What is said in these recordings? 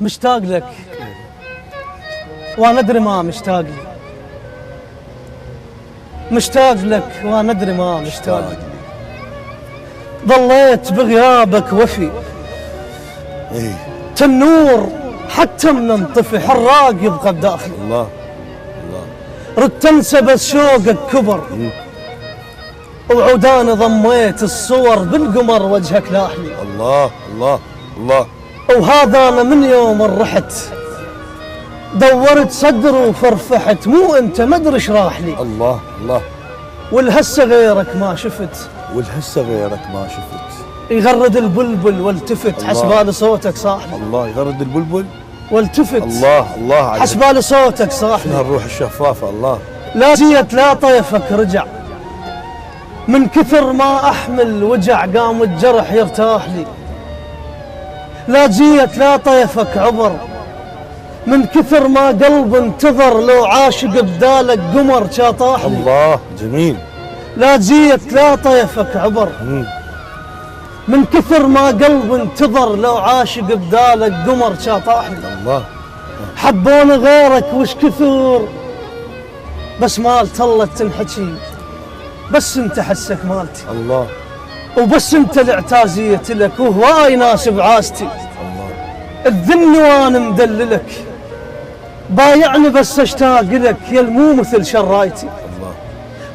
مشتاق لك وانا ادري ما مشتاق لي، مشتاق لك وانا ادري ما مشتاق لي. ظليت بغيابك وفي تنور حتى من انطفي، حراق يبقى بداخلي. الله ردت انسى بس شوقك كبر، وعوداني ضميت الصور بالقمر وجهك لاحلي. الله الله الله. وهذا انا من يوم رحت دورت صدر وفرفحت، مو انت ما ادري ايش راح لي. الله الله. والهسه غيرك ما شفت، والهسه غيرك ما شفت. يغرد البلبل والتفت، حسبالي صوتك صاحبي. الله يغرد البلبل والتفت. الله الله عليك. حسبالي صوتك صاحبي. شنو الروح الشفافه. الله. لا جيت لا طيفك رجع، من كثر ما احمل وجع قام الجرح يرتاح لي. لا جيت لا طيفك عبر، من كثر ما قلب انتظر لو عاشق بدالك قمر شاطاح لي. الله جميل. لا جيت لا طيفك عبر، من كثر ما قلب انتظر لو عاشق بدالك قمر شاطاح لي. الله. حبوني غيرك وش كثر، بس مالت الله تنحكي، بس انت حسك مالتي. الله. وبس انت الاعتازية لك، وهواي ناس بعاستي. الله. تذلني وانا مدللك، بايعني بس اشتاق لك يا المو مثل شرايتي. الله.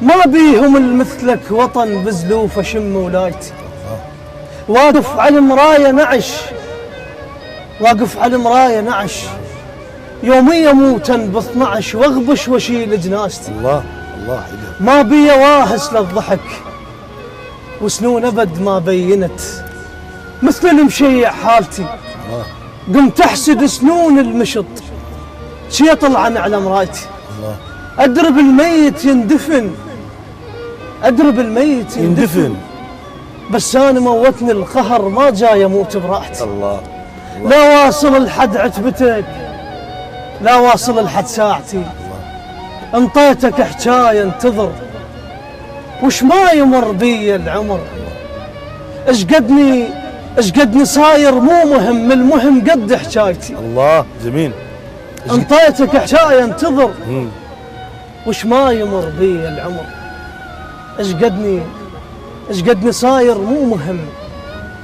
ما بيهم المثلك وطن بزلوف شم ولايتي. واقف على المراية نعش، واقف على المراية نعش، يومية موتا ب12 واغبش واشيل جناستي. الله الله حلو. ما بي واهس للضحك وسنون ابد ما بينت، مثل المشيع حالتي. الله. قمت احسد سنون المشط شي يطلعن على مرايتي. الله. ادرب الميت يندفن، ادرب الميت يندفن، بس انا موتني القهر ما جاي اموت براحتي. الله. لا واصل لحد عتبتك، لا واصل لحد ساعتي. انطيتك حجايه انتظر، وش ما يمر بي العمر. ايش قدني صاير مو مهم، المهم قد حجايتي. الله جميل. انطيتك حجايه انتظر، وش ما يمر بي العمر. ايش قدني صاير مو مهم،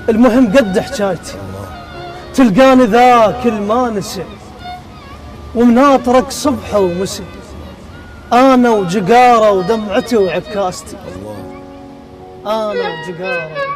المهم قد حجايتي. تلقاني ذاك الما نسي، ومناطرك صبح ومسي، انا وجقاره ودمعتي وعكاستي. الله. انا وجقاره